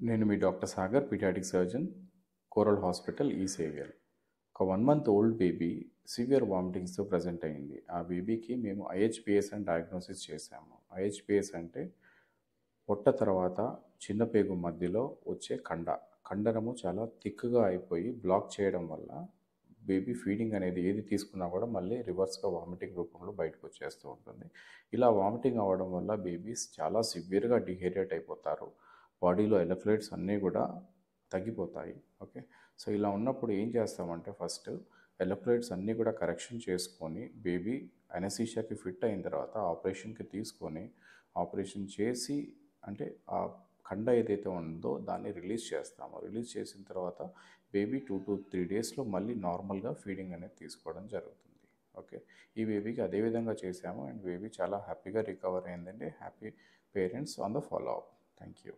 నేను మీ doctor Sagar pediatric surgeon coral hospital ఈ సేవియర్. ఒక 1 మంత్ ఓల్డ్ బేబీ సివియర్ వామిటింగ్స్తో ప్రజెంట్ అయింది. ఆ బేబీకి మేము ఐహెచ్పిఎస్ అని డయాగ్నోసిస్ చేశాము. ఐహెచ్పిఎస్ అంటే పొట్ట తర్వాత చిన్న పేగు మధ్యలో వచ్చే కండరము చాలా థిక్గా అయిపోయి బ్లాక్ చేయడం వల్ల బేబీ ఫీడింగ్ అనేది ఏది తీసుకున్నా కూడా మళ్ళీ రివర్స్గా వామిటింగ్ రూపంలో బయటకు వచ్చేస్తూ ఉంటుంది. ఇలా వామిటింగ్ అవ్వడం వల్ల బేబీస్ చాలా సివియర్గా డిహైడ్రేట్ అయిపోతారు. బాడీలో ఎలక్ట్రోలైట్స్ అన్నీ కూడా తగ్గిపోతాయి. ఓకే, సో ఇలా ఉన్నప్పుడు ఏం చేస్తామంటే ఫస్ట్ ఎలక్ట్రోలైట్స్ అన్నీ కూడా కరెక్షన్ చేసుకొని బేబీ అనెస్థీషియాకి ఫిట్ అయిన తర్వాత ఆపరేషన్కి తీసుకొని ఆపరేషన్ చేసి అంటే ఆ కండ ఏదైతే ఉందో దాన్ని రిలీజ్ చేస్తాము. రిలీజ్ చేసిన తర్వాత బేబీ 2 to 3 డేస్లో మళ్ళీ నార్మల్గా ఫీడింగ్ అనేది తీసుకోవడం జరుగుతుంది. ఓకే, ఈ బేబీకి అదే విధంగా చేసాము అండ్ బేబీ చాలా హ్యాపీగా రికవర్ అయిందండి. Happy parents on the follow up. Thank you.